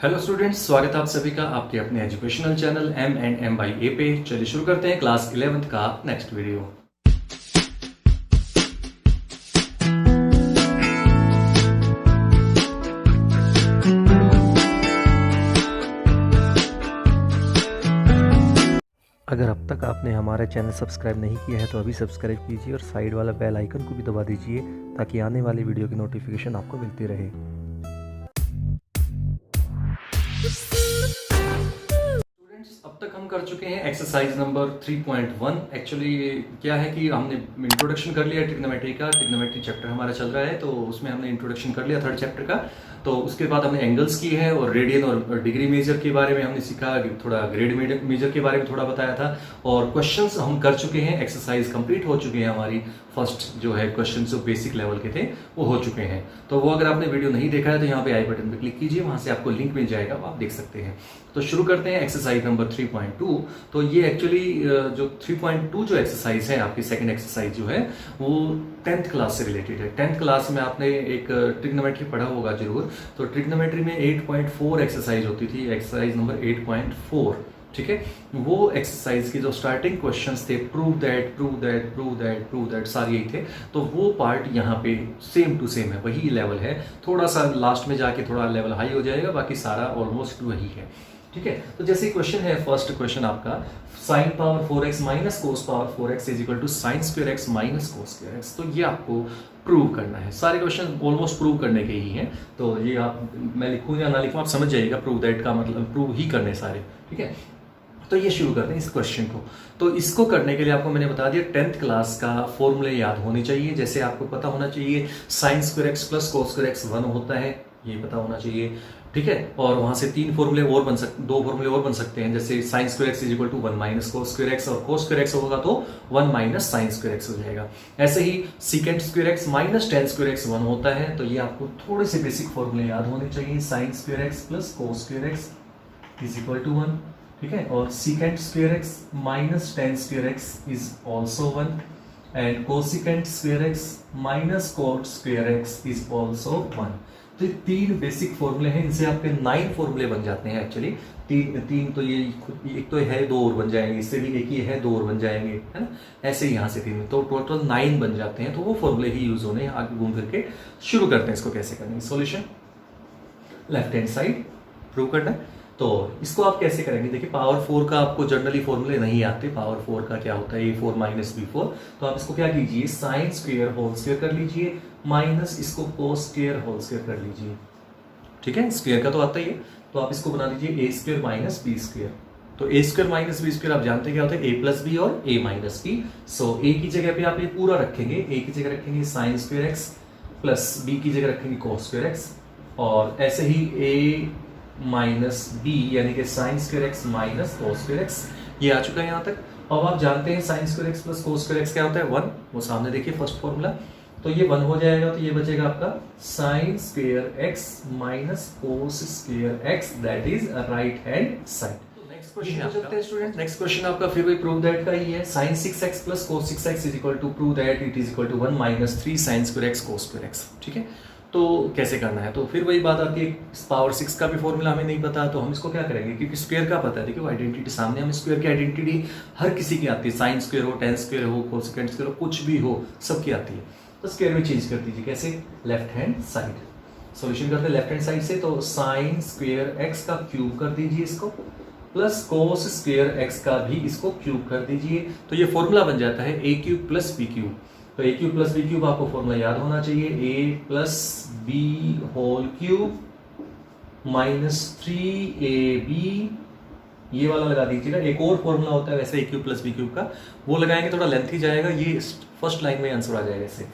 Hello students, स्वागत है आप सभी का आपके अपने educational channel M&M by A पे। चलिए शुरू करते हैं क्लास 11th का नेक्स्ट वीडियो। अगर अब तक आपने हमारा चैनल सब्सक्राइब नहीं किया है तो अभी सब्सक्राइब कीजिए और साइड वाला बेल आइकन को भी दबा दीजिए ताकि आने वाली वीडियो की नोटिफिकेशन आपको मिलती रहे। स्टूडेंट्स, अब तक हम कर चुके हैं एक्सरसाइज नंबर 3.1। एक्चुअली क्या है कि हमने इंट्रोडक्शन कर लिया ट्रिग्नोमेट्री का। ट्रिग्नोमेट्री चैप्टर हमारा चल रहा है तो उसमें हमने इंट्रोडक्शन कर लिया थर्ड चैप्टर का। तो उसके बाद हमने एंगल्स की है और रेडियन और डिग्री मेजर के बारे में हमने सीखा, थोड़ा ग्रेड मेजर के बारे में थोड़ा बताया था और क्वेश्चंस हम कर चुके हैं। एक्सरसाइज कंप्लीट हो चुकी है हमारी। फर्स्ट जो है क्वेश्चन जो बेसिक लेवल के थे वो हो चुके हैं। तो वो अगर आपने वीडियो नहीं देखा है तो यहाँ पे आई बटन पे क्लिक कीजिए, वहां से आपको लिंक मिल जाएगा, वो आप देख सकते हैं। तो शुरू करते हैं एक्सरसाइज नंबर 3.2। तो ये एक्चुअली जो 3.2 जो एक्सरसाइज है आपकी सेकंड एक्सरसाइज जो है वो 10th क्लास से रिलेटेड है। 10th क्लास में आपने एक ट्रिग्नोमेट्री पढ़ा होगा जरूर। तो ट्रिग्नोमेट्री में 8.4 एक्सरसाइज होती थी, एक्सरसाइज नंबर 8.4। ठीक है, वो एक्सरसाइज की जो स्टार्टिंग क्वेश्चंस थे, prove that, prove that, prove that, prove that, सारे यही थे। तो वो पार्ट यहाँ पे सेम टू सेम है, वही लेवल है। थोड़ा सा लास्ट में जाके थोड़ा लेवल हाई हो जाएगा, बाकी सारा ऑलमोस्ट वही है। ठीक है, तो जैसे क्वेश्चन है, फर्स्ट क्वेश्चन आपका sin power 4x minus cos power 4x is equal to sine square x minus cos square x। तो ये आपको प्रूव करना है। सारे क्वेश्चन ऑलमोस्ट प्रूव करने के ही हैं। तो ये आप, मैं लिखूं या ना लिखूं, आप समझ जाइएगा। प्रूव दैट का मतलब प्रूव ही करने सारे। ठीक है, तो ये शुरू करते हैं इस क्वेश्चन को। तो इसको करने के लिए आपको मैंने बता दिया 10th क्लास का फॉर्मूले याद होने चाहिए। जैसे आपको पता होना चाहिए sine square x plus cos square x 1 होता है, ये पता होना चाहिए। ठीक है, और वहां से दो फॉर्मूले और बन सकते हैं। जैसे sine square x is equal to 1 minus cos square x, और कोस स्क्वायर x होगा तो 1 माइनस साइन स्क्वायर x हो जाएगा। ऐसे ही secant square x minus ten square x 1 होता है। तो ये आपको थोड़े से बेसिक फॉर्मूले याद होने चाहिए। Sine square x plus cos square x is equal to 1। ठीक है, और secant square x minus ten square x is also 1 and cosecant square x minus cot square x is also 1। तो ये तीन बेसिक फॉर्मूले हैं, इनसे आपके 9 फॉर्मूले बन जाते हैं। एक्चुअली तीन तो ये एक तो है, दो और बन जाएंगे, इससे भी एक ही है, दो और बन जाएंगे, है ना। ऐसे ही यहाँ से तीन, तो टोटल 9 बन जाते हैं। तो वो फॉर्मूले ही यूज होने हैं। आगे घूम करके शुरू करते हैं इसको कैसे करना है। Solution left hand side prove करना है। तो इसको आप कैसे करेंगे, देखिए पावर 4 का आपको जनरली फॉर्मूले नहीं आते। पावर 4 का क्या होता है, A4 माइनस B4। तो आप इसको क्या कीजिए, साइन स्क्वायर होल स्क्वायर कर लीजिए, माइनस इसको कोस स्क्वायर होल स्क्वायर कर लीजिए। ठीक है, स्क्वायर का तो आता ही है। तो आप इसको बना लीजिए A square minus B square. तो A square minus B square आप जानते हैं क्या होता है, A प्लस बी और A minus B. So A की जगह पे आप ये पूरा रखेंगे, A की जगह रखेंगे sign square x plus B की जगह रखेंगे कोस स्क्वायर x, और ऐसे ही A माइनस बी यानी कि sign square x minus cos square x. ये आ चुका है यहाँ तक। अब आप जानते हैं sign square x plus cos square x क्या होता है, 1। वो सामने देखिए फर्स्ट फॉर्मूला। तो ये 1 हो जाएगा, तो ये बचेगा आपका sign square x minus cos square x, that is right hand side. Next question चलते हैं स्टूडेंट। नेक्स्ट क्वेश्चन आपका फिर वही प्रूव दैट का ही है। Sine 6x plus cos 6x is equal to prove that it is equal to 1 minus 3 sine square x cos square x. ठीक है, तो कैसे करना है, तो फिर वही बात आती है, पावर 6 का भी फॉर्मूला हमें नहीं पता। तो हम इसको क्या करेंगे, क्योंकि स्क्वायर का पता है। देखिए आइडेंटिटी सामने, हम स्क्वायर की आइडेंटिटी हर किसी की आती है। साइन स्क्वायर हो, टेन स्क्वायर हो, कोसेकेंट स्क्वायर हो, कुछ भी हो, सबकी आती है। तो स्क्वायर में चेंज कर दीजिए, कैसे, लेफ्ट हैंड साइड। सॉल्यूशन करते हैं लेफ्ट हैंड साइड से। तो साइन स्क्वायर एक्स का क्यूब कर दीजिए इसको, प्लस कोस स्क्वायर एक्स का भी इसको क्यूब कर दीजिए। तो ये फॉर्मूला बन जाता है a cube plus b cube. तो a cube plus b cube आपको फॉर्मूला याद होना चाहिए, a plus B whole cube minus 3ab। ये वाला लगा दीजिएगा। एक और फॉर्मूला होता है वैसे a cube plus b cube का, वो लगाएंगे थोड़ा लेंथी जाएगा, ये फर्स्ट लाइन में आंसर आ जाएगा इससे।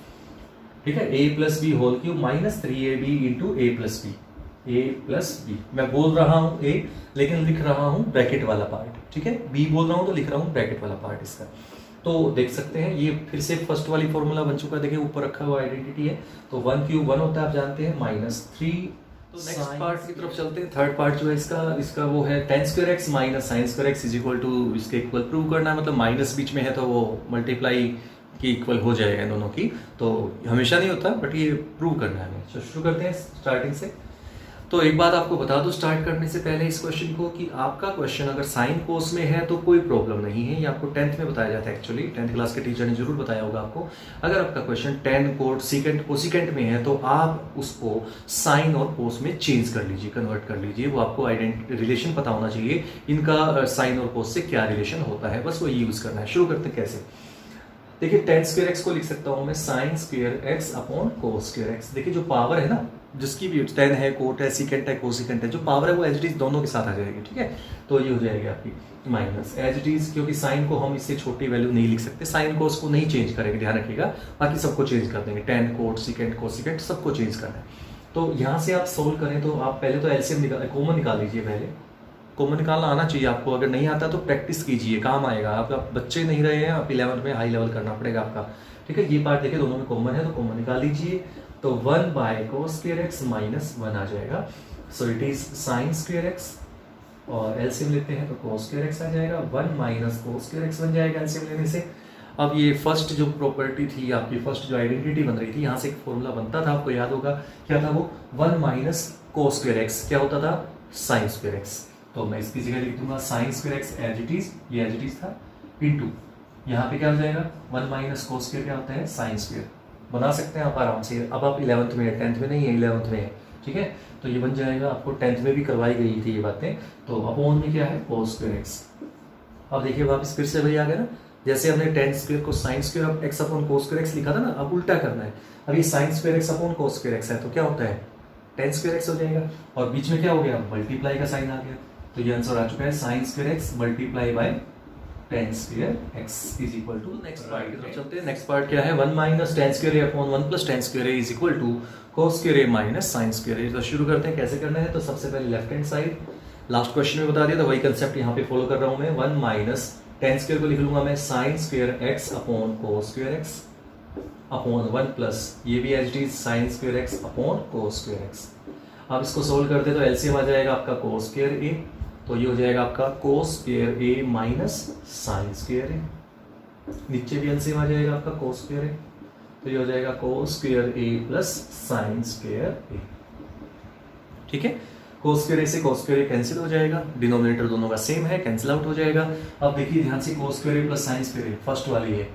ठीक है, ए plus B whole cube minus 3ab into a plus B. A plus b, मैं बोल रहा हूं ए लेकिन लिख रहा हूं ब्रैकेट वाला पार्ट। ठीक है, बी बोल रहा हूं तो लिख रहा हूं ब्रैकेट वाला पार्ट इसका। तो देख सकते हैं ये फिर से फर्स्ट वाली फॉर्मूला बन चुका है। देखिए ऊपर रखा हुआ आइडेंटिटी है। तो 1 क्यूब 1 होता है, आप जानते हैं, माइनस 3। तो नेक्स्ट पार्ट की तरफ चलते हैं। थर्ड पार्ट जो है इसका वो है tan square x minus sine square x is equal to, इसके इक्वल प्रूव करना है। मतलब माइनस बीच में है तो वो मल्टीप्लाई की इक्वल हो जाएगा इन दोनों की। तो हमेशा नहीं होता, बट ये प्रूव करना है हमें। शुरू करते हैं स्टार्टिंग से। तो एक बात आपको बता दूं स्टार्ट करने से पहले इस क्वेश्चन को कि आपका क्वेश्चन अगर साइन कोस में है तो कोई प्रॉब्लम नहीं है। ये आपको 10th में बताया जाता है, एक्चुअली 10th क्लास के टीचर ने जरूर बताया होगा आपको। अगर आपका question tan cot secant cosecant में है तो आप उसको साइन और कोस में चेंज कर लीजिए, कन्वर्ट कर लीजिए। वो आपको रिलेशन पता होना चाहिए इनका, साइन और कोस से क्या रिलेशन होता है, बस वो यूज करना है। शुरू करते हैं कैसे। देखिए tan स्क्वायर x को लिख सकता हूं मैं साइन स्क्वायर x अपॉन कोस स्क्वायर x। देखिए जो पावर है ना, जिसकी भी tan है, कोट है, सीकेंट है, कोसिकेंट है, जो पावर है वो एज इट इज दोनों के साथ आ जाएगी, ठीक है। तो ये हो जाएगी आपकी माइनस एज इट इज, क्योंकि साइन को हम इससे छोटी वैल्यू नहीं लिख सकते, साइन कोस को नहीं चेंज करेंगे, ध्यान रखिएगा, बाकी सबको चेंज कर देंगे, tan कोट सीकेंट कोसिकेंट सबको चेंज करना है। तो यहाँ से आप सोल्व करें तो आप पहले तो एलसीएम कॉमन निकाल लीजिए। पहले कॉमन निकालना आना चाहिए आपको, अगर नहीं आता तो प्रैक्टिस कीजिए, काम आएगा। आप बच्चे नहीं रहे हैं, आप 11th में हाई लेवल करना पड़ेगा आपका, ठीक है। ये पार्ट देखिए दोनों में कॉमन है तो कॉमन निकाल लीजिए। तो 1 by cos square x minus 1 आ जाएगा। So it is sine square x, और एलसीएम लेते हैं तो कोस स्क्वायर एक्स आ जाएगा। 1 माइनस कोस स्क्वायर एक्स बन जाएगा एलसीएम लेने से। अब ये फर्स्ट जो प्रॉपर्टी थी आपकी, फर्स्ट जो आइडेंटिटी बन रही थी, यहाँ से एक फॉर्मूला बनता था, आपको याद होगा क्या था वो, 1 माइनस कोस स्क्वायर एक्स क्या होता था, साइन स्क्वायर एक्स। तो मैं इसकी जगह लिख दूंगा sine square x as it is, ये एज इट इज था, इनटू यहाँ पे क्या हो जाएगा 1 माइनस कोस स्क्वायर क्या होता है, साइन स्क्वायर। बना सकते हैं आप आराम से। अब आप 11th में है, 10th में नहीं है, 11th में है, ठीक है। तो ये बन जाएगा, आपको 10th में भी करवाई गई थी ये बातें। तो अपॉन में क्या है, कोस स्क्वायर एक्स। अब देखिए वापस फिर से वही आ गया ना, जैसे हमने tan स्क्वायर को साइन स्क्वायर एक्स अपॉन कोस स्क्वायर एक्स लिखा था ना, अब उल्टा करना है। अब ये साइन स्क्वायर एक्स अपॉन कोस स्क्वायर एक्स है तो क्या होता है, tan स्क्वायर एक्स हो जाएगा, और बीच में क्या हो गया, मल्टीप्लाई का साइन आ गया। तो ये आंसर आ चुका है sine square x multiply by tan square x is equal to. Next part की तरफ चलते हैं। नेक्स्ट पार्ट क्या है, 1 minus tan square a upon 1 plus tan square a is equal to cos square a minus sin square a. तो शुरू करते हैं कैसे करना है। तो सबसे पहले left hand side, last question में बता दिया था, वही कंसेप्ट यहाँ पे फॉलो कर रहा हूँ मैं। 1 माइनस tan स्क्वायर को लिख लूंगा मैं sin square x upon cos square x upon 1 plus ये भी as it is sin square x upon cos square x. अब इसको सोल्व करते तो एलसीएम आ जाएगा आपका cos स्क्वायर ए, तो ये हो जाएगा आपका cos square a minus sin square ए। नीचे भी एलसीएम आ जाएगा आपका cos स्क्वायर ए, तो ये हो जाएगा cos स्क्वायर ए प्लस sin स्क्वायर ए, ठीक है। cos स्क्वायर ए से cos स्क्वायर ए कैंसिल हो जाएगा, डिनोमिनेटर दोनों का सेम है, कैंसिल आउट हो जाएगा। अब देखिए ध्यान से, cos स्क्वायर ए प्लस sin स्क्वायर ए फर्स्ट वाली है,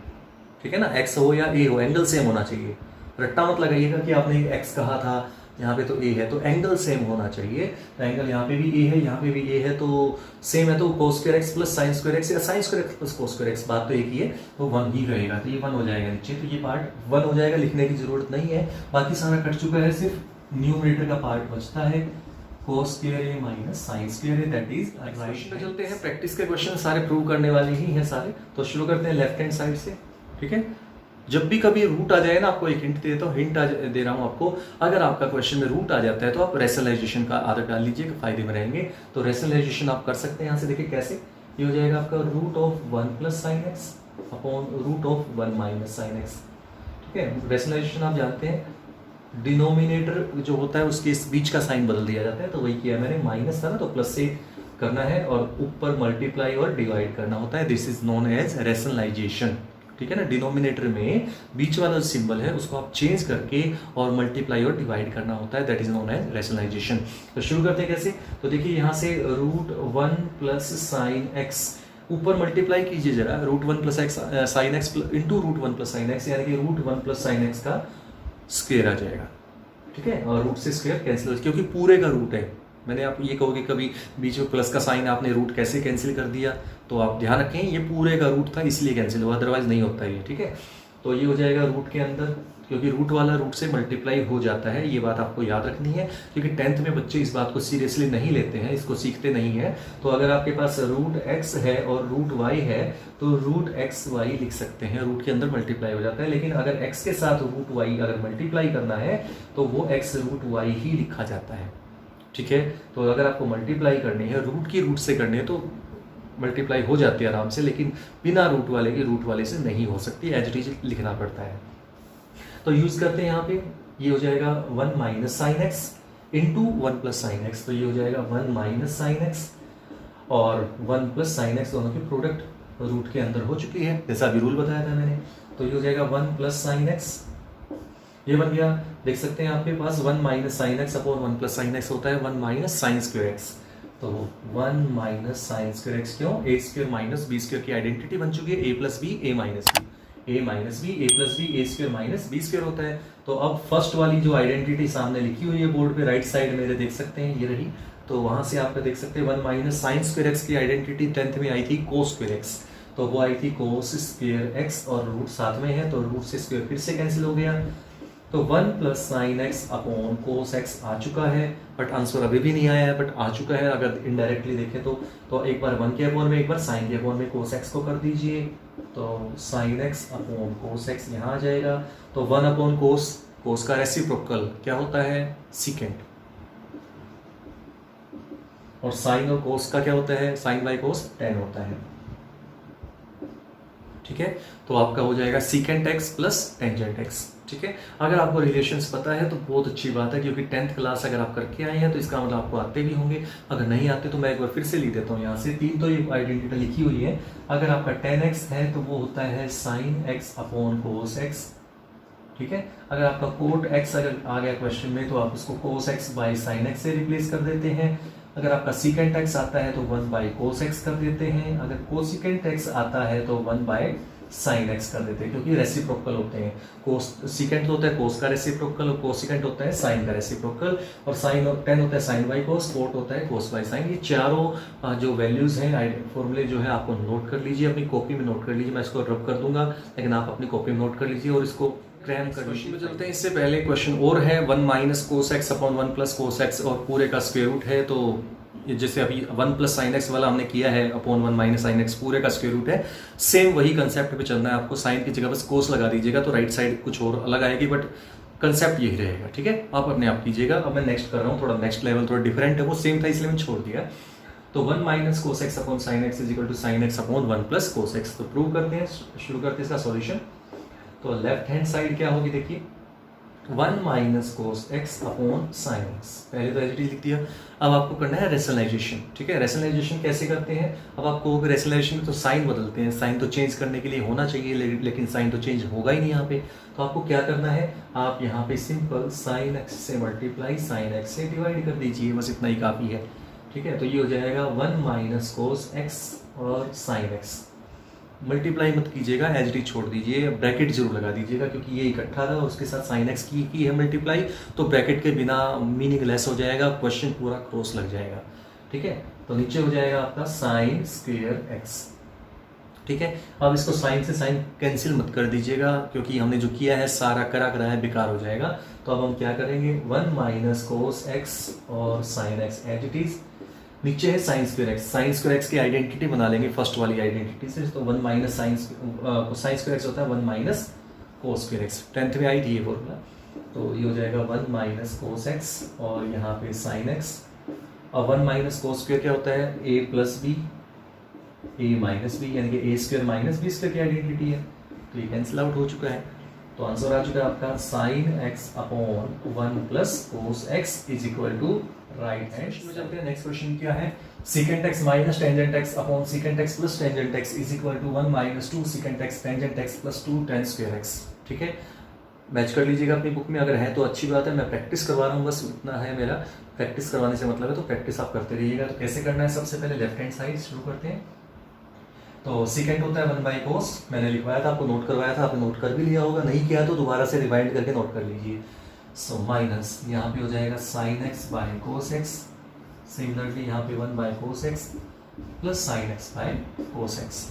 ठीक है ना, x हो या a हो, एंगल सेम होना चाहिए। रट्टा मत लगाइएगा कि आपने x कहा था, यहाँ पे तो a है, तो एंगल सेम होना चाहिए। तो एंगल यहाँ पे भी a है, यहाँ पे भी a है, तो सेम है, तो cos square x plus sine square x या sine square x plus cos square x, बात तो एक ही है, तो 1 ही रहेगा। तो ये 1 हो जाएगा नीचे, तो ये पार्ट 1 हो जाएगा, लिखने की जरूरत नहीं है, बाकी सारा कट चुका है, सिर्फ न्यूमरेटर का पार्ट बचता है, cos square a minus sin square A, that is right. चलते हैं, प्रैक्टिस के क्वेश्चन सारे प्रूव करने वाले ही हैं सारे। तो शुरू करते हैं लेफ्ट हैंड साइड से, ठीक है। जब भी कभी रूट आ जाए ना, आपको एक हिंट देता हूँ, हिंट दे रहा हूँ आपको, अगर आपका क्वेश्चन में रूट आ जाता है तो आप रैशनलाइजेशन का आदत डाल लीजिए, फायदे में रहेंगे। तो रैशनलाइजेशन आप कर सकते हैं यहाँ से, देखिए कैसे। ये हो जाएगा आपका root of 1 plus sine x upon root of 1 minus sine x, ठीक है। रैशनलाइजेशन आप जानते हैं, डिनोमिनेटर जो होता है उसके इस बीच का साइन बदल दिया जाता है, तो वही किया मैंने, माइनस था ना तो प्लस से करना है, और ऊपर मल्टीप्लाई और डिवाइड करना होता है। This is known as rationalisation, ठीक है ना। डिनोमिनेटर में बीच वाला सिंबल है उसको आप चेंज करके और मल्टीप्लाई और डिवाइड करना होता है, that is known as rationalisation. तो शुरू करते हैं कैसे। तो देखिए यहाँ से रूट 1 प्लस साइन एक्स, ऊपर मल्टीप्लाई कीजिए जरा, root 1 plus x sine x into root 1 plus sine x, यानी कि रूट 1 प्लस साइन एक्स का स्क्वायर आ जाएगा, ठीक है। और रूट से स्क्वायर कैंसिल, क्योंकि पूरे का रूट है। मैंने आप ये कहोगे कभी बीच में प्लस का साइन आपने रूट कैसे कैंसिल कर दिया, तो आप ध्यान रखें ये पूरे का रूट था इसलिए कैंसिल हुआ, अदरवाइज नहीं होता ये, ठीक है। तो ये हो जाएगा रूट के अंदर, क्योंकि रूट वाला रूट से मल्टीप्लाई हो जाता है, ये बात आपको याद रखनी है, क्योंकि 10th में बच्चे इस बात को सीरियसली नहीं लेते हैं, इसको सीखते नहीं है। तो अगर आपके पास रूट एक्स है और रूट वाई है तो रूट एक्स वाई लिख सकते हैं, रूट के अंदर मल्टीप्लाई हो जाता है। लेकिन अगर एक्स के साथ रूट वाई अगर मल्टीप्लाई करना है तो वो एक्स रूट वाई ही लिखा जाता है, ठीक है। तो अगर आपको मल्टीप्लाई करनी है, रूट की रूट से करनी है तो मल्टीप्लाई हो जाती है आराम से, लेकिन बिना रूट वाले के रूट वाले से नहीं हो सकती, एज इट इज लिखना पड़ता है। तो यूज करते हैं यहाँ पे, ये हो जाएगा 1 minus sine x into 1 plus sine x, तो ये हो जाएगा 1 माइनस साइन एक्स और 1 प्लस साइन एक्स, दोनों की प्रोडक्ट रूट के अंदर हो चुकी है, जैसा अभी रूल बताया था मैंने। तो ये हो जाएगा 1 प्लस साइन एक्स, ये बन गया देख सकते हैं आपके पास 1 minus sine x upon 1 plus sine x होता है 1 माइनस साइन स्क्वायर एक्स। तो 1 माइनस साइन स्क्वायर एक्स क्यों, ए स्क्वायर माइनस बी स्क्वायर की आइडेंटिटी बन चुकी है, ए plus B A minus b, A minus b a plus B a square minus B square होता है। तो अब फर्स्ट वाली जो आइडेंटिटी सामने लिखी हुई है बोर्ड पे राइट साइड मेरे देख सकते हैं ये रही। तो वहां से आपका देख सकते हैं 1 माइनस साइन स्क्वायर एक्स की आइडेंटिटी 10th में आई थी कोस स्क्वायर एक्स, तो वो आई थी कोस स्क्वायर एक्स और रूट साथ में है तो रूट से स्क्वायर फिर से कैंसिल हो गया। तो 1 plus sine x upon cos x आ चुका है, बट आंसर अभी भी नहीं आया है, बट आ चुका है। अगर इनडायरेक्टली देखें तो एक बार 1 के अपॉन में एक बार साइन के अपॉन में कोस एक्स को कर दीजिए, तो sign x upon cos x यहाँ आ जाएगा। तो 1 अपॉन कोस का रेसिप्रोकल क्या होता है, सीकेंट, और साइन और कोस का क्या होता है, साइन बाई कोस tan होता है। ठीक है, तो आपका हो जाएगा secant x plus tangent x. ठीक है, अगर आपको रिलेशंस पता है तो बहुत अच्छी बात है, क्योंकि 10th क्लास अगर आप करके आए हैं तो इसका मतलब आपको आते भी होंगे। अगर नहीं आते तो मैं एक बार फिर से लिख देता हूँ यहाँ से, 3 तो ये आइडेंटिटी लिखी हुई है। अगर आपका tan x है तो वो होता है sign x upon cos x. ठीक है, अगर आपका कोट x अगर आ गया क्वेश्चन में तो आप उसको cos x by sine x से रिप्लेस कर देते हैं। अगर आपका सीकेंट एक्स आता है तो 1 बाई कोस एक्स कर देते हैं। अगर कोसिकेंट एक्स आता है तो 1 बाई साइन एक्स कर देते हैं, क्योंकि रेसिप्रोकल होते हैं। कोस सीकेंट होता है कोस का रेसिप्रोकल और कोसिकेंट होता है साइन का रेसिप्रोकल, और साइन और tan होता है साइन बाई कोस, कोट होता है कोस बाई साइन। ये चारों जो वैल्यूज हैं फॉर्मूले जो है आपको नोट कर लीजिए, अपनी कॉपी में नोट कर लीजिए। मैं इसको रब कर दूंगा लेकिन आप अपनी कॉपी में नोट कर लीजिए और इसको क्रैम कर लीजिए। चलते हैं, इससे पहले क्वेश्चन और है 1 minus cos x upon 1 plus cos x और पूरे का स्क्वायर रूट है। तो जैसे अभी 1 प्लस साइन एक्स वाला हमने किया है अपॉन 1 माइनस साइन एक्स पूरे का स्क्वायर रूट है, सेम वही कंसेप्ट पे चलना है आपको। साइन की जगह बस कोस लगा दीजिएगा तो राइट साइड कुछ और अलग आएगी, बट कंसेप्ट यही रहेगा। ठीक है, आप अपने आप कीजिएगा। अब मैं नेक्स्ट कर रहा हूँ, थोड़ा नेक्स्ट लेवल थोड़ा डिफरेंट है, वो सेम था इसलिए मैंने छोड़ दिया। तो 1 minus cos x upon sine x is equal to sine x upon 1 plus cos x. तो प्रूव करते हैं, शुरू करते हैं इसका सॉल्यूशन। तो लेफ्ट हैंड साइड क्या होगी देखिए, 1 minus cos x upon sine x, पहले तो एज इट इज लिख दिया। अब आपको करना है रेशनलाइजेशन। ठीक है, रेशनलाइजेशन कैसे करते हैं, अब आपको रेशनलाइजेशन में तो साइन बदलते हैं, साइन तो चेंज करने के लिए होना चाहिए लेकिन साइन तो चेंज होगा ही नहीं यहाँ पे। तो आपको क्या करना है, आप यहाँ पे सिंपल साइन एक्स से मल्टीप्लाई साइन एक्स से डिवाइड कर दीजिए, बस इतना ही काफ़ी है। ठीक है, तो ये हो जाएगा 1 माइनस कोस एक्स और साइन एक्स। मल्टीप्लाई मत कीजिएगा, एच डी छोड़ दीजिए, ब्रैकेट जरूर लगा दीजिएगा क्योंकि ये इकट्ठा था, उसके साथ साइन एक्स की है मल्टीप्लाई, तो ब्रैकेट के बिना मीनिंग लेस हो जाएगा, क्वेश्चन पूरा क्रॉस लग जाएगा। ठीक है, तो नीचे हो जाएगा आपका साइन स्क्वायर एक्स। ठीक है, अब इसको साइन से साइन कैंसिल मत कर दीजिएगा क्योंकि हमने जो किया है सारा करा है बेकार हो जाएगा। तो अब हम क्या करेंगे, 1 माइनस कोस एक्स और sine x as it is. नीचे है sine square x, sine square x की आइडेंटिटी बना लेंगे फर्स्ट वाली आइडेंटिटी से। तो 1 माइनस साइन स्क्वायर एक्स होता है 1 minus cos square x, 10th में आई थी ये फॉर्मूला। तो ये हो जाएगा 1 माइनस कोस एक्स और यहाँ पे साइन एक्स। और 1 माइनस कोस स्क्वायर क्या होता है, ए प्लस बी ए माइनस बी, यानी कि A square minus B square की आइडेंटिटी है। तो ये कैंसिल आउट हो चुका है, तो आंसर आ चुका है आपका sine x upon 1 plus cos x is equal to right hand में। चलते हैं, नेक्स्ट क्वेश्चन क्या है, secant x minus tangent x upon secant x plus tangent x is equal to 1 minus 2 secant x tangent x plus 2 tan square x. ठीक है, match कर लीजिएगा अपनी बुक में, अगर है तो अच्छी बात है, मैं प्रैक्टिस करवा रहा हूँ, बस इतना है मेरा, प्रैक्टिस करवाने से मतलब है, तो प्रैक्टिस आप करते रहिएगा। तो कैसे करना है, सबसे पहले लेफ्ट हैंड साइड शुरू करते हैं। तो सीकेंट होता है 1 बाई कोस, मैंने लिखवाया था, आपको नोट करवाया था, आपने नोट कर भी लिया होगा, नहीं किया तो दोबारा से रिवाइंड करके नोट कर लीजिए। सो माइनस यहाँ पे हो जाएगा sine x by cos x, similarly यहाँ पे 1 by cos x plus sine x by cos x.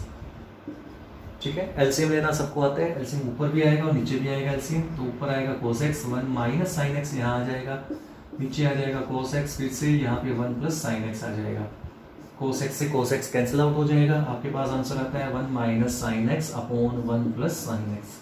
ठीक है, एलसीएम लेना सबको आता है, एलसीएम ऊपर भी आएगा और नीचे भी आएगा एलसीएम। तो ऊपर आएगा cos x, 1 minus sine x यहाँ आ जाएगा, नीचे आ जाएगा कोस एक्स, फिर से यहाँ पे 1 प्लस साइन एक्स आ जाएगा। कोस एक्स से कोस एक्स कैंसिल आउट हो जाएगा, आपके पास आंसर आता है 1 minus sine x upon 1 plus sine x.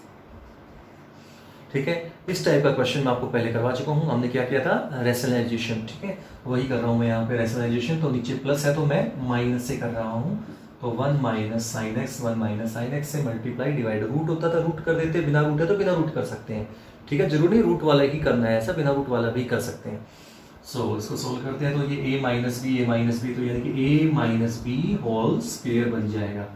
ठीक है, इस टाइप का क्वेश्चन मैं आपको पहले करवा चुका हूँ। हमने क्या किया था, रेशनलाइजेशन। ठीक है, वही कर रहा हूँ मैं यहाँ पे रेशनलाइजेशन। तो नीचे प्लस है तो मैं माइनस से कर रहा हूँ। तो 1 minus sine x, 1 minus sine x से मल्टीप्लाई डिवाइड, रूट होता था रूट कर देते, बिना रूट है तो बिना रूट कर सकते हैं। ठीक है, जरूरी नहीं रूट वाला ही करना है, ऐसा बिना रूट वाला भी कर सकते हैं। सो इसको सोल्व करते हैं, तो ये a माइनस बी तो यानी कि a minus B whole square बन जाएगा।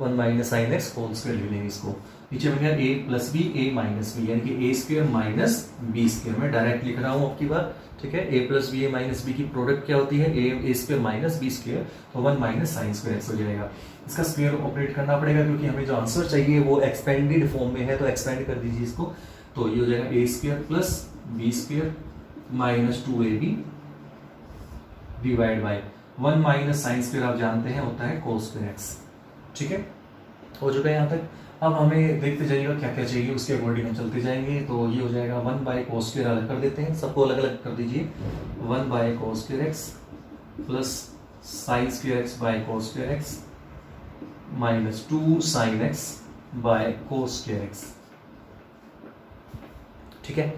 1 minus sine x whole square ले लेंगे इसको। नीचे बन गया A plus B A minus B, यानी कि A square minus B square. मैं डायरेक्ट लिख रहा हूँ आपकी बात, ठीक है। ए प्लस बी ए माइनस बी की प्रोडक्ट क्या होती है, ए स्क्वायर माइनस बी स्क्वायर, तो 1 माइनस साइन स्क्वायर एक्स हो जाएगा। इसका स्क्वायर ऑपरेट करना पड़ेगा क्योंकि हमें जो आंसर चाहिए वो एक्सपेंडेड फॉर्म में है, तो एक्सपेंड कर दीजिए इसको। तो ये हो जाएगा a square plus B square minus 2ab divide by 1 minus sine square आप जानते हैं होता है कोस स्क्वायर एक्स, ठीक है। हो चुका है यहाँ तक। अब हमें देखते जाइएगा क्या क्या चाहिए, उसके अकॉर्डिंग हम चलते जाएंगे। तो ये हो जाएगा 1 बाय कोस स्क्वायर अलग कर देते हैं, सबको अलग अलग कर दीजिए। 1 by cos square x plus sine square x by cos square x minus 2 sign x by cos square x, ठीक है।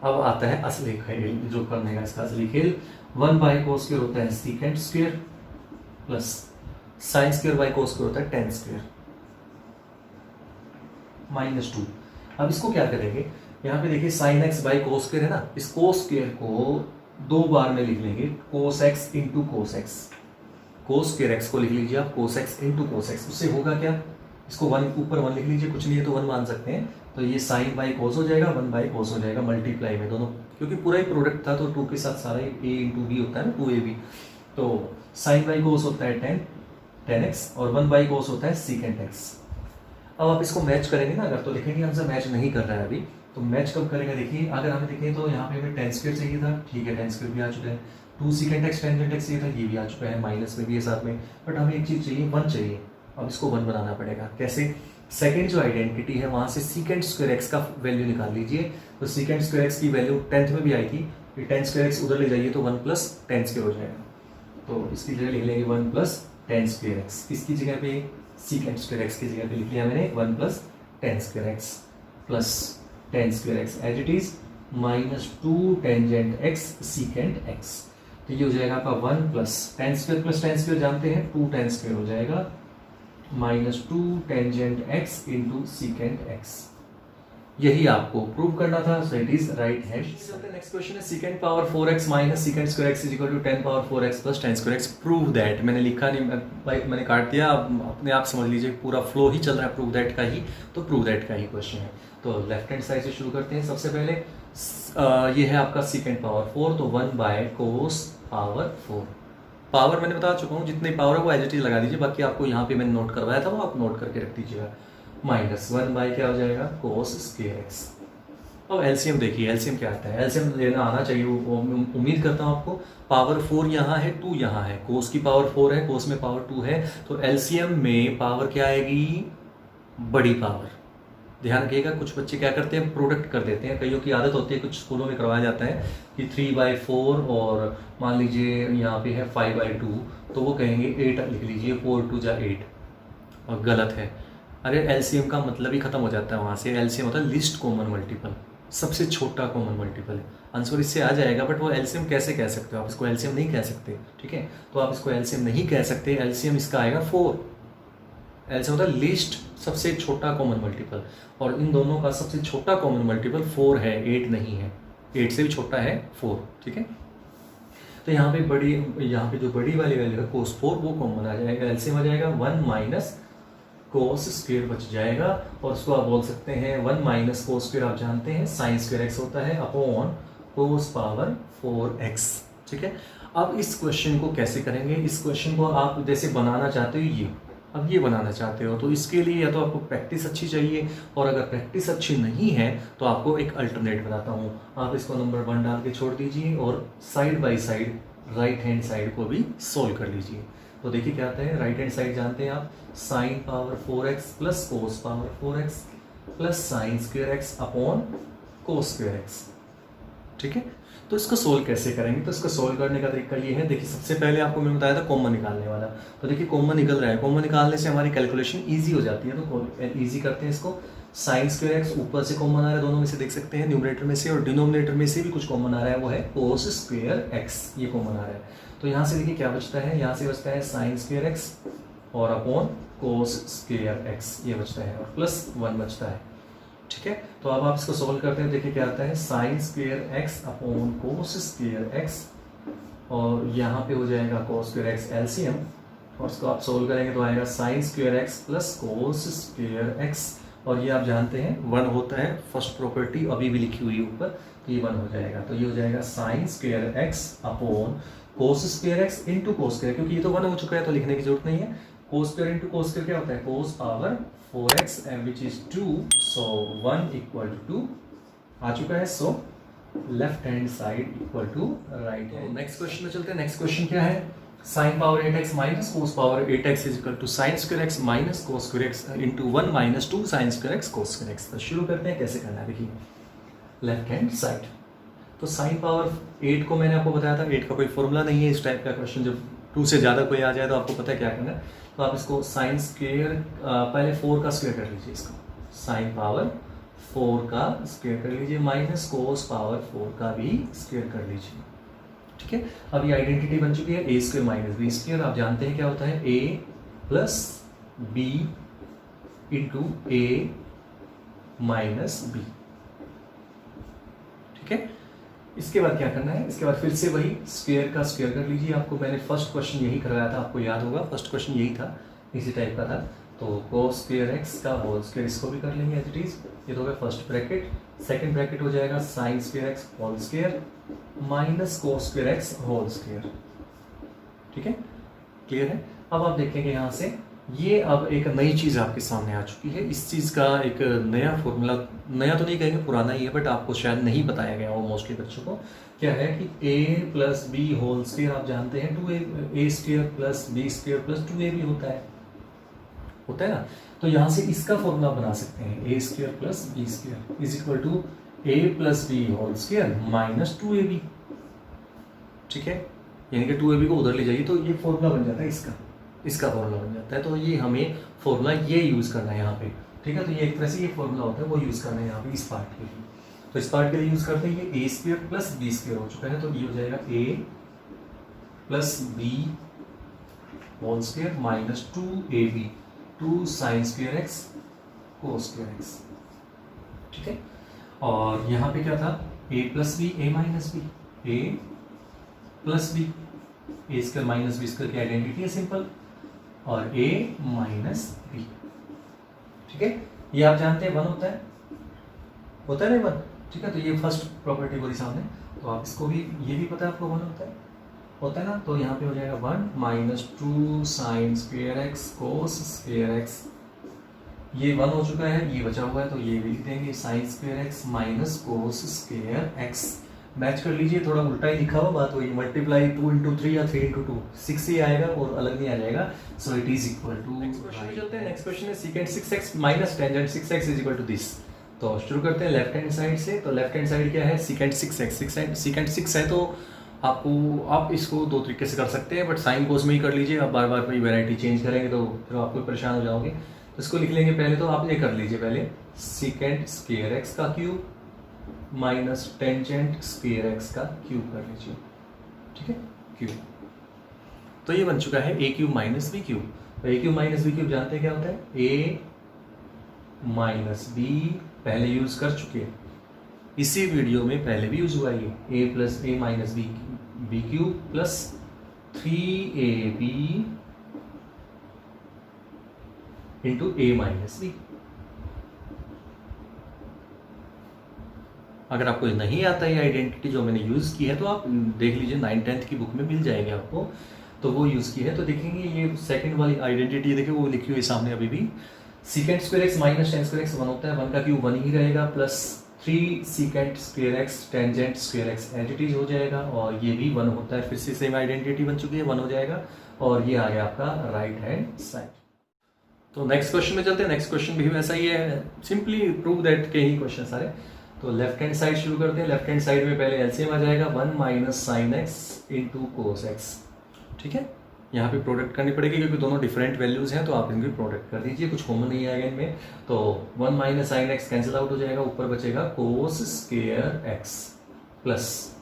अब आता है असली खेल, जो करने का इसका असली खेल। 1 बाय कोस स्क्वायर होता है secant square plus sine square by cos square होता है टेन स्क्वायर माइनस 2। अब इसको क्या करेंगे, यहाँ पे देखिए sine x by cos square है ना, इस कोस स्क्वायर को 2 बार में लिख लेंगे, cos x into cos x. Cos square x को लिख लीजिए आप cos x into cos x, उससे होगा क्या, इसको 1 ऊपर 1 लिख लीजिए, कुछ नहीं है तो 1 मान सकते हैं। तो ये साइन बाई कोस हो जाएगा, 1 बाई कोस हो जाएगा, मल्टीप्लाई में दोनों, क्योंकि पूरा ही प्रोडक्ट था तो 2 के साथ सारा ही a इंटू बी होता है ना, 2ab। तो साइन बाई कोस होता है 10x और 1 बाई कोस होता है सीकेंट एक्स। अब आप इसको मैच करेंगे ना, अगर तो लिखेंगे आंसर मैच नहीं कर रहा है अभी, तो मैच कब करेगा देखिए। अगर हमें देखें तो यहाँ पे हमें टेन स्क्वायर चाहिए था, ठीक है, टेन स्क्वायर भी आ चुका है। 2 सीकेंट एक्स टेंजेंट एक्स चाहिए था, ये भी आ चुका है, माइनस में भी है साथ में। बट हमें एक चीज़ चाहिए, 1 चाहिए। अब इसको 1 बनाना पड़ेगा, कैसे, सेकेंड जो आइडेंटिटी है वहाँ से सीकेंट स्क्वायर एक्स का वैल्यू निकाल लीजिए। तो सीकेंट स्क्वायर एक्स की वैल्यू 10th में भी आई थी, फिर 10 स्क्वायर एक्स उधर ले जाइए तो 1 प्लस 10 स्क्वायर हो जाएगा। तो इसकी जगह लिख लेंगे 1 प्लस 10 स्क्वायर एक्स, इसकी जगह पे सीकेंट स्क्वायर एक्स की जगह पे लिख लिया मैंने 1 plus 10 square x plus 10 square x as it is minus 2 tangent x secant x. तो ये हो जाएगा आपका 1 प्लस 10 स्क्वायर प्लस 10 स्क्वायर जानते हैं 2 10 स्क्वायर हो जाएगा minus 2 tangent x into secant x. यही आपको प्रूव करना था, so it is right hand. Next question है secant power 4x minus secant square x is equal to 10 power 4x plus 10 square x, prove that. मैंने लिखा नहीं भाई, मैंने काट दिया, अपने आप समझ लीजिए पूरा फ्लो ही चल रहा है प्रूव दैट का ही, तो प्रूव दैट का ही क्वेश्चन है। तो लेफ्ट हैंड साइड से शुरू करते हैं। सबसे पहले ये है आपका सीकेंट पावर 4, तो 1 बाय कोस पावर 4। पावर मैंने बता चुका हूँ, जितनी पावर है वो एज इट इज लगा दीजिए, बाकी आपको यहाँ पे मैंने नोट करवाया था वो आप नोट करके रख दीजिएगा। माइनस 1 बाय क्या हो जाएगा कोस स्क्वायर एक्स। अब एलसीएम देखिए, एलसीएम क्या आता है, एलसीएम लेना आना चाहिए, वो उम्मीद करता हूँ आपको। पावर 4 यहाँ है, 2 यहाँ है, कोस की पावर 4 है, कोस में पावर 2 है, तो एलसीएम में पावर क्या आएगी, बड़ी पावर। ध्यान रखिएगा, कुछ बच्चे क्या करते हैं प्रोडक्ट कर देते हैं, कईयों की आदत होती है, कुछ स्कूलों में करवाया जाता है कि 3/4 और मान लीजिए यहाँ पे है 5/2, तो वो कहेंगे 8 लिख लीजिए, 4 2 जा 8, और गलत है। अरे एलसीएम का मतलब ही खत्म हो जाता है वहाँ से। एलसीएम होता है लिस्ट कॉमन मल्टीपल, सबसे छोटा कॉमन मल्टीपल है। आंसर इससे आ जाएगा, बट वो एलसीएम कैसे कह सकते हो आप, इसको एलसीएम नहीं कह सकते, ठीक है। तो आप इसको एलसीएम नहीं कह सकते, एलसीएम इसका आएगा 4। एलसीएम होता है लिस्ट सबसे छोटा कॉमन मल्टीपल, और इन दोनों का सबसे छोटा कॉमन मल्टीपल 4 है, 8 नहीं है। 8 से भी छोटा है 4, ठीक है। तो यहाँ पे जो बड़ी वाली वैल्यू है कोस 4 वो कॉमन आ जाएगा, एलसीएम आ जाएगा 1 माइनस कोस स्क्वायर बच जाएगा, और उसको आप बोल सकते हैं 1 माइनस कोस स्क्वायर आप जानते हैं साइन स्क्वायर एक्स होता है अपॉन कोस पावर 4x, ठीक है। अब इस क्वेश्चन को कैसे करेंगे, इस क्वेश्चन को आप जैसे बनाना चाहते हो ये, अब ये बनाना चाहते हो तो इसके लिए या तो आपको प्रैक्टिस अच्छी चाहिए, और अगर प्रैक्टिस अच्छी नहीं है तो आपको एक अल्टरनेट बताता हूँ। आप इसको नंबर 1 डाल के छोड़ दीजिए और side by side right hand side को भी सोल्व कर लीजिए। तो देखिए क्या आता है, राइट हैंड साइड जानते हैं आप, sine power 4x plus cos power 4x plus sine square x upon कोस स्क्वायर एक्स, ठीक है। तो इसको सोल्व कैसे करेंगे, तो इसको सोल्व करने का तरीका ये है, देखिए सबसे पहले आपको मैं बताया था कॉमन निकालने वाला। तो देखिए कॉमन निकल रहा है, कॉमन निकालने से हमारी कैलकुलेशन ईजी हो जाती है, तो ईजी करते हैं इसको। साइन स्क्वायर एक्स ऊपर से कॉमन आ रहा है, दोनों में से देख सकते हैं, न्यूमरेटर में से और डिनोमिनेटर में से भी कुछ कॉमन आ रहा है, वो है कोस स्क्वायर एक्स, ये कॉमन आ रहा है। तो यहाँ से देखिए क्या बचता है, यहाँ से बचता है साइन स्क्वायर एक्स और अपॉन कोस स्क्वायर एक्स, ये बचता है, और प्लस 1 बचता है, ठीक है। तो अब आप इसको सोल्व करते हैं, देखिए क्या आता है, साइन स्क्वायर एक्स अपॉन कोस स्क्वायर एक्स, और यहाँ पे हो जाएगा कोस स्क्वायर एक्स एलसीएम, और इसको आप सोल्व करेंगे तो आएगा sign square x plus cos square x और ये आप जानते हैं 1 होता है फर्स्ट प्रॉपर्टी अभी भी लिखी हुई है ऊपर, तो ये 1 हो जाएगा। तो ये हो जाएगा साइन स्क्वायर एक्स अपॉन कोस square x into cos square, क्योंकि ये तो 1 हो चुका है तो लिखने की जरूरत नहीं है। Cos square into cos square क्या होता है, cos power 4x and which is 2, so 1 equal to 2 आ चुका है। So left hand side equal to right hand. Next question में चलते हैं। नेक्स्ट क्वेश्चन क्या है, sine power 8x minus cos power 8x is equal to sine square x minus cos square x into 1 minus 2 sine square x cos square x. तो शुरू करते हैं, कैसे करना है देखिए, लेफ्ट हैंड साइड। तो साइन पावर 8 को मैंने आपको बताया था, 8 का कोई फॉर्मूला नहीं है। इस टाइप का क्वेश्चन जब 2 से ज़्यादा कोई आ जाए तो आपको पता है क्या करना है। तो आप इसको साइन स्क्वायर पहले 4 का स्क्वायर कर लीजिए, इसको साइन पावर 4 का स्क्वायर कर लीजिए माइनस कोस पावर 4 का भी स्क्वायर कर लीजिए। ठीक है, अब ये आइडेंटिटी बन चुकी है ए स्क्वायर माइनस बी स्क्वायर। आप जानते हैं क्या होता है, ए plus B into a minus b. ठीक है, इसके बाद क्या करना है, इसके बाद फिर से वही स्क्वायर का स्क्वायर कर लीजिए। आपको मैंने फर्स्ट क्वेश्चन यही करवाया था, आपको याद होगा, फर्स्ट क्वेश्चन यही था, इसी टाइप का था। तो कोस स्क्वायर एक्स का होल स्क्वायर इसको भी कर लेंगे एज इट इज। ये तो हो गया फर्स्ट ब्रैकेट। सेकंड ब्रैकेट हो जाएगा sine square x whole square minus cos square x whole square. ठीक है, क्लियर है। अब आप देखेंगे यहाँ से ये अब एक नई चीज़ आपके सामने आ चुकी है। इस चीज़ का एक नया फॉर्मूला, नया तो नहीं कहेंगे, पुराना ही है, बट आपको शायद नहीं बताया गया हो मोस्टली बच्चों को। क्या है कि a plus B whole square आप जानते हैं 2a square plus B square plus 2ab होता है ना। तो यहाँ से इसका फॉर्मूला बना सकते हैं, a square plus B square is equal to a plus B whole square minus 2ab। ठीक है, यानी कि 2ab को उधर ले जाइए तो ये फॉर्मूला बन जाता है इसका फॉर्मूला बन जाता है। तो ये हमें फॉर्मूला ये यूज़ करना है यहाँ पे। ठीक है, तो ये एक तरह से ये फॉर्मूला होता है, वो यूज़ करना है यहाँ पे इस पार्ट के लिए। तो इस पार्ट के लिए यूज़ करते हैं, ये a square plus B square हो चुका है, तो ये हो जाएगा a plus B whole square minus 2ab 2 sine square x cos square x. ठीक है, और यहाँ पे क्या था, a plus B A minus b, a plus B a square minus B square की आइडेंटिटी है सिंपल, और a माइनस बी। ठीक है, ये आप जानते हैं 1 होता है ना 1। ठीक है, तो ये फर्स्ट प्रॉपर्टी बोली सामने, तो आप इसको भी, ये भी पता है आपको 1 होता है ना। तो यहाँ पे हो जाएगा 1 minus 2 sine square x cos square x. ये 1 हो चुका है, ये बचा हुआ है, तो ये भी लिख देंगे sign square x minus cos square x. Match कर लीजिए, थोड़ा उल्टा ही लिखा हुआ, बात वही, मल्टीप्लाई 2 इंटू 3 या 3 इंटू 2 6 ही आएगा और अलग नहीं आ जाएगा। So it is equal to, next question में चलते हैं। नेक्स्ट क्वेश्चन है secant 6x minus tangent 6x is equal to this. तो शुरू करते हैं लेफ्ट हैंड साइड से। तो लेफ्ट हैंड साइड क्या है, सीकेंट 6x, सीकेंट 6 है, तो आप इसको 2 तरीके से कर सकते हैं, बट साइन कोस में ही कर लीजिए। आप बार बार कोई वैरायटी चेंज करेंगे तो फिर आपको परेशान हो जाओगे। तो इसको लिख लेंगे पहले, तो आप ये कर लीजिए पहले, सीकेंट स्क्वायर एक्स का cube minus tangent square x का क्यूब कर लीजिए। ठीक है, क्यूब। तो ये बन चुका है a cube minus b cube. तो a cube minus b cube जानते हैं क्या होता है, ए माइनस बी पहले यूज कर चुके, इसी वीडियो में पहले भी यूज हुआ ये, a plus a minus b cube plus 3ab into a minus b. अगर आपको नहीं आता है आइडेंटिटी जो मैंने यूज़ की है, तो आप देख लीजिए 9th-10th की बुक में मिल जाएगी आपको, तो वो यूज़ की है। तो देखेंगे ये सेकंड वाली आइडेंटिटी देखिए, वो लिखी हुई सामने अभी भी, secant square x minus ten square x 1 होता है, 1 का क्यूब 1 ही रहेगा, plus 3 secant square x tangent square x as it is हो जाएगा, और ये भी 1 होता है, फिर से सेम आइडेंटिटी बन चुकी है, 1 हो जाएगा, और ये आ गया आपका राइट हैंड साइड। तो नेक्स्ट क्वेश्चन में चलते हैं। नेक्स्ट क्वेश्चन भी वैसा ही है, सिंपली प्रूव दैट के ही क्वेश्चन सारे। तो लेफ्ट हैंड साइड शुरू करते हैं। लेफ्ट हैंड साइड में पहले एलसीएम आ जाएगा 1 minus sine x into cos x. ठीक है, यहाँ पे प्रोडक्ट करनी पड़ेगी क्योंकि दोनों डिफरेंट वैल्यूज हैं, तो आप इनकी प्रोडक्ट कर दीजिए, कुछ कॉमन नहीं आएगा इनमें। तो 1 minus sine x cancel out हो जाएगा, ऊपर बचेगा कोस square x plus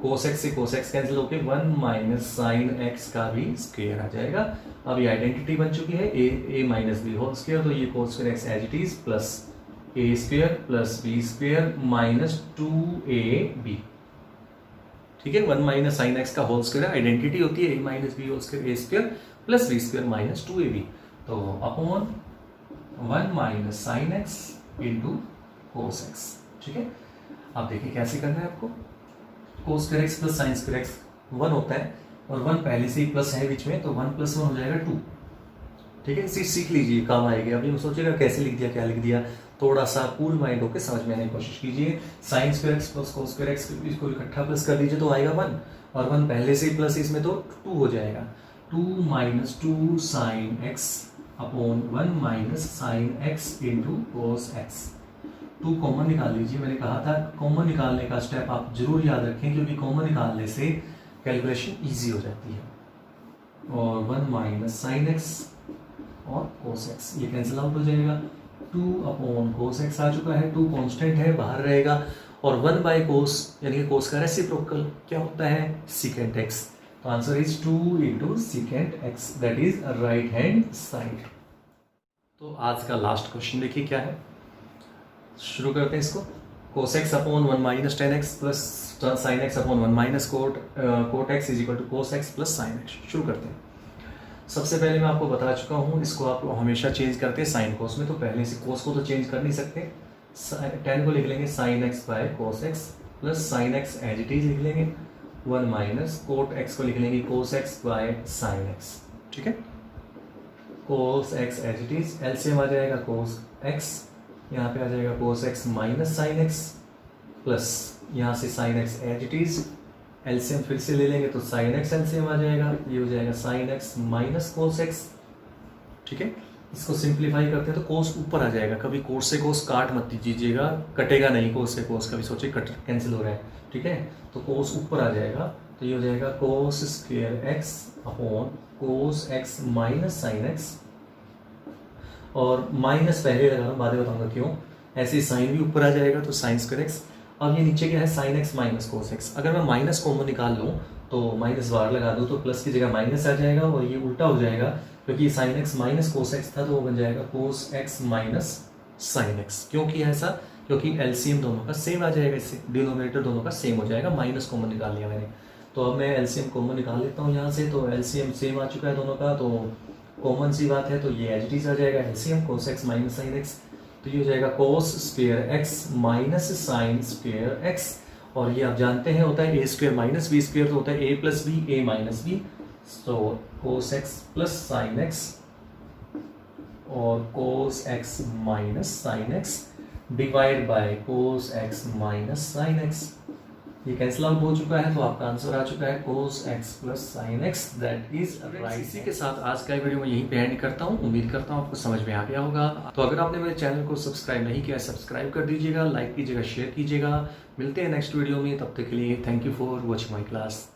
cos x से कोस एक्स कैंसिल होकर 1 माइनस साइन एक्स का भी स्क्वायर आ जाएगा। अब ये आइडेंटिटी बन चुकी है a minus B whole square, तो ये cos square x as it is plus a square plus B square minus 2ab। ठीक है, 1 माइनस साइन एक्स का होल स्क्वायर आइडेंटिटी होती है a minus B whole square, a square plus B square minus 2ab। तो upon 1 minus sine x into cos x. ठीक है, अब देखिए कैसे करना है आपको। Cos square x plus sine square x 1 होता है और 1 पहले से ही प्लस है बीच में, तो 1 + 1 हो जाएगा 2। ठीक है, इसी सीख लीजिए, काम आएगी। अभी हम सोचेगा कैसे लिख दिया, क्या लिख दिया, थोड़ा सा कूल माइंड होकर समझ में आने की कोशिश कीजिए। Sign square x plus cos square x इसको इकट्ठा प्लस कर लीजिए तो आएगा 1, और 1 पहले से ही प्लस इसमें तो 2 हो जाएगा। 2 minus 2 sign x upon 1 minus sine x into cos x. 2 common निकाल लीजिए। मैंने कहा था कॉमन निकालने का स्टेप आप जरूर याद रखें, क्योंकि कॉमन निकालने से कैलकुलेशन ईजी हो जाती है। और 1 माइनस साइन एक्स और कोस एक्स ये कैंसिल आउट हो जाएगा। 2 अपॉन कोस एक्स आ चुका है, 2 कांस्टेंट है बाहर रहेगा, और 1 बाय कोस यानी कि कोस का रेसिप्रोकल क्या होता है, सीकेंट एक्स। तो answer is 2 into secant x, that is right hand side. तो आज का लास्ट क्वेश्चन देखिए क्या है, शुरू करते हैं इसको। Cos x upon 1 minus tan x plus sine x upon 1 minus cot x is equal to cos x plus sine x. शुरू करते हैं। सबसे पहले मैं आपको बता चुका हूँ, इसको आप हमेशा चेंज करते हैं साइन कोस में, तो पहले से कोस को तो चेंज कर नहीं सकते। टेन को लिख लेंगे sine x by cos x plus sine x as it is लिख लेंगे, 1 माइनस कोट एक्स को लिख लेंगे cos x by sine x. ठीक है, cos x as it is, LCM आ जाएगा कोस एक्स, यहाँ पे आ जाएगा cos x minus sine x plus यहाँ से sine x as it is, LCM फिर से ले लेंगे तो साइन एक्स एलसीएम आ जाएगा, ये हो जाएगा sine x minus cos x. ठीक है, इसको सिंप्लीफाई करते हैं तो कोस ऊपर आ जाएगा। कभी कोस से कोस काट मत दीजिएगा, कटेगा नहीं कोस से कोस, कभी सोचे कट कैंसिल हो रहा है। ठीक है, तो कोस ऊपर आ जाएगा, तो ये हो जाएगा cos square x upon cos x minus sine x, और माइनस पहले लगा रहा हूँ, बाद में बताऊंगा क्यों। ऐसे साइन भी ऊपर आ जाएगा तो साइन स्क्वायर एक्स। अब ये नीचे क्या है, sine x minus cos x. अगर मैं माइनस कॉमन निकाल लूँ तो माइनस बाहर लगा दूँ तो प्लस की जगह माइनस आ जाएगा, और ये उल्टा हो जाएगा, क्योंकि sine x minus cos x था तो वो बन जाएगा cos x minus sine x. क्यों किया ऐसा, क्योंकि एलसीएम दोनों का सेम आ जाएगा, इससे डिनोमिनेटर दोनों का सेम हो जाएगा। माइनस कॉमन निकाल लिया मैंने, तो अब मैं एलसीएम कॉमन निकाल लेता हूँ यहाँ से। तो एलसीएम सेम आ चुका है दोनों का, तो कॉमन सी बात है, तो ये एज इट इज आ जाएगा LCM cos x minus sine x. तो ये हो जाएगा cos square x minus sine square x, और ये आप जानते हैं होता है ए स्क्वायर माइनस बी स्क्वायर, तो होता है ए प्लस बी ए minus B. So cos x plus sine x और cos x minus sine x divide by cos x minus sine x, ये कैंसिल आउट हो चुका है, तो आपका आंसर आ चुका है cos x plus sine x, that is right. इसी के साथ आज का वीडियो मैं यहीं पे एंड करता हूँ। उम्मीद करता हूँ आपको समझ में आ गया होगा। तो अगर आपने मेरे चैनल को सब्सक्राइब नहीं किया, सब्सक्राइब कर दीजिएगा, लाइक कीजिएगा, शेयर कीजिएगा। मिलते हैं नेक्स्ट वीडियो में, तब तक के लिए thank you for watching my class.